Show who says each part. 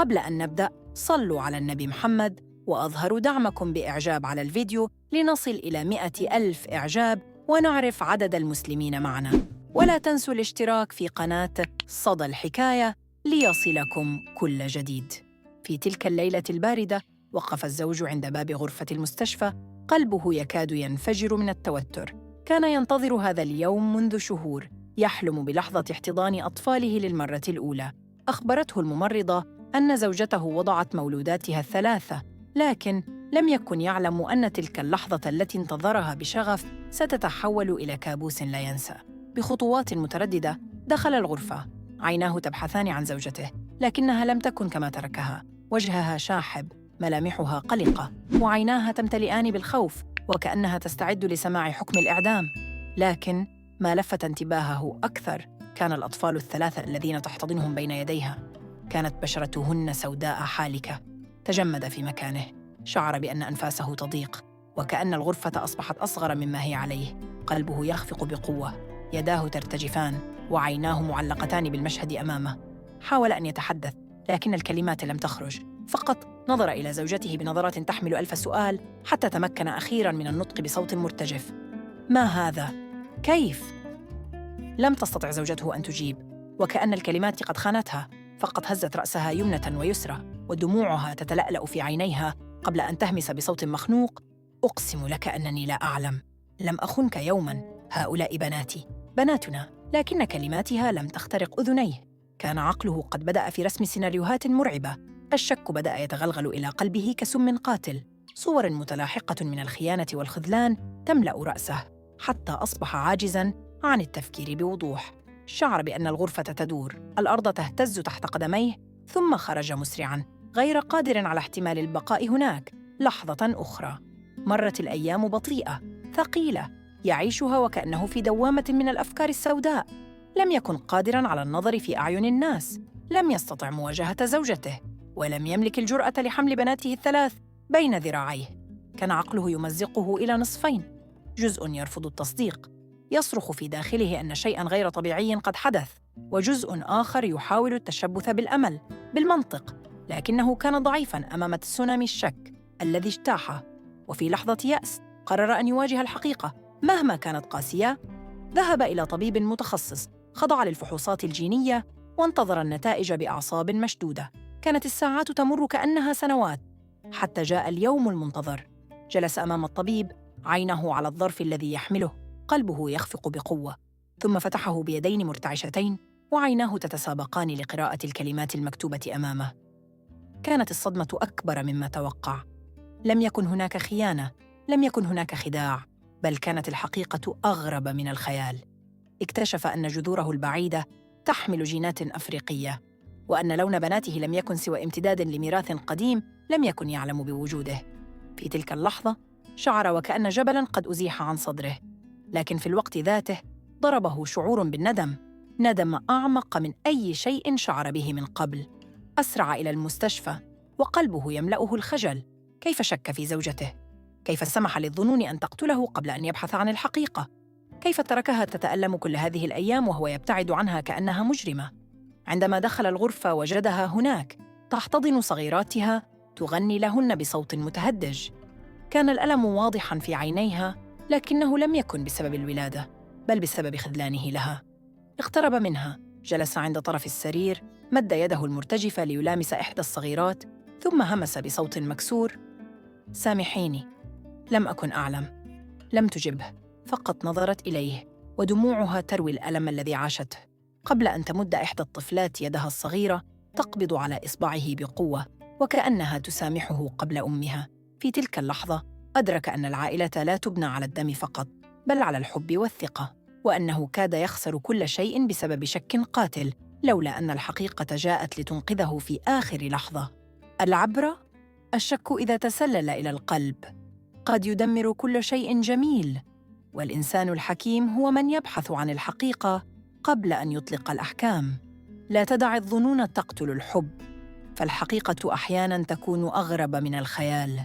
Speaker 1: قبل أن نبدأ، صلوا على النبي محمد وأظهروا دعمكم بإعجاب على الفيديو لنصل إلى 100,000 إعجاب ونعرف عدد المسلمين معنا. ولا تنسوا الاشتراك في قناة صدى الحكاية ليصلكم كل جديد. في تلك الليلة الباردة، وقف الزوج عند باب غرفة المستشفى، قلبه يكاد ينفجر من التوتر. كان ينتظر هذا اليوم منذ شهور، يحلم بلحظة احتضان أطفاله للمرة الأولى. أخبرته الممرضة أن زوجته وضعت مولوداتها الثلاثة، لكن لم يكن يعلم أن تلك اللحظة التي انتظرها بشغف ستتحول إلى كابوس لا ينسى. بخطوات مترددة دخل الغرفة، عيناه تبحثان عن زوجته، لكنها لم تكن كما تركها. وجهها شاحب، ملامحها قلقة، وعيناها تمتلئان بالخوف وكأنها تستعد لسماع حكم الإعدام. لكن ما لفت انتباهه أكثر كان الأطفال الثلاثة الذين تحتضنهم بين يديها. كانت بشرتهن سوداء حالكة. تجمد في مكانه، شعر بأن أنفاسه تضيق وكأن الغرفة أصبحت أصغر مما هي عليه. قلبه يخفق بقوة، يداه ترتجفان وعيناه معلقتان بالمشهد أمامه. حاول أن يتحدث لكن الكلمات لم تخرج، فقط نظر إلى زوجته بنظرات تحمل ألف سؤال حتى تمكن أخيراً من النطق بصوت مرتجف: ما هذا؟ كيف؟ لم تستطع زوجته أن تجيب، وكأن الكلمات قد خانتها. فقط هزت رأسها يمنة ويسرى ودموعها تتلألأ في عينيها قبل أن تهمس بصوت مخنوق: أقسم لك أنني لا أعلم، لم أخنك يوماً، هؤلاء بناتي، بناتنا. لكن كلماتها لم تخترق أذنيه. كان عقله قد بدأ في رسم سيناريوهات مرعبة. الشك بدأ يتغلغل إلى قلبه كسم قاتل. صور متلاحقة من الخيانة والخذلان تملأ رأسه حتى أصبح عاجزاً عن التفكير بوضوح. شعر بأن الغرفة تدور، الأرض تهتز تحت قدميه، ثم خرج مسرعاً غير قادر على احتمال البقاء هناك لحظة أخرى. مرت الأيام بطيئة ثقيلة، يعيشها وكأنه في دوامة من الأفكار السوداء. لم يكن قادراً على النظر في أعين الناس، لم يستطع مواجهة زوجته، ولم يملك الجرأة لحمل بناته الثلاث بين ذراعيه. كان عقله يمزقه إلى نصفين، جزء يرفض التصديق، يصرخ في داخله أن شيئاً غير طبيعي قد حدث، وجزء آخر يحاول التشبث بالأمل، بالمنطق، لكنه كان ضعيفاً أمام تسونامي الشك الذي اجتاحه. وفي لحظة يأس قرر أن يواجه الحقيقة مهما كانت قاسية. ذهب إلى طبيب متخصص، خضع للفحوصات الجينية وانتظر النتائج بأعصاب مشدودة. كانت الساعات تمر كأنها سنوات حتى جاء اليوم المنتظر. جلس أمام الطبيب، عينه على الظرف الذي يحمله، قلبه يخفق بقوة. ثم فتحه بيدين مرتعشتين وعيناه تتسابقان لقراءة الكلمات المكتوبة أمامه. كانت الصدمة أكبر مما توقع. لم يكن هناك خيانة، لم يكن هناك خداع، بل كانت الحقيقة أغرب من الخيال. اكتشف أن جذوره البعيدة تحمل جينات أفريقية، وأن لون بناته لم يكن سوى امتداد لميراث قديم لم يكن يعلم بوجوده. في تلك اللحظة شعر وكأن جبلاً قد أزيح عن صدره، لكن في الوقت ذاته ضربه شعور بالندم، ندم أعمق من أي شيء شعر به من قبل. أسرع إلى المستشفى وقلبه يملأه الخجل. كيف شك في زوجته؟ كيف سمح للظنون أن تقتله قبل أن يبحث عن الحقيقة؟ كيف تركها تتألم كل هذه الأيام وهو يبتعد عنها كأنها مجرمة؟ عندما دخل الغرفة وجدها هناك تحتضن صغيراتها، تغني لهن بصوت متهدج. كان الألم واضحاً في عينيها، لكنه لم يكن بسبب الولادة، بل بسبب خذلانه لها. اقترب منها، جلس عند طرف السرير، مد يده المرتجفة ليلامس إحدى الصغيرات، ثم همس بصوت مكسور: سامحيني، لم أكن أعلم. لم تجبه، فقط نظرت إليه ودموعها تروي الألم الذي عاشته. قبل أن تمد إحدى الطفلات يدها الصغيرة، تقبض على إصبعه بقوة وكأنها تسامحه قبل أمها. في تلك اللحظة أدرك أن العائلة لا تبنى على الدم فقط، بل على الحب والثقة، وأنه كاد يخسر كل شيء بسبب شك قاتل لولا أن الحقيقة جاءت لتنقذه في آخر لحظة. العبرة: الشك إذا تسلل إلى القلب قد يدمر كل شيء جميل، والإنسان الحكيم هو من يبحث عن الحقيقة قبل أن يطلق الأحكام. لا تدع الظنون تقتل الحب، فالحقيقة أحياناً تكون أغرب من الخيال.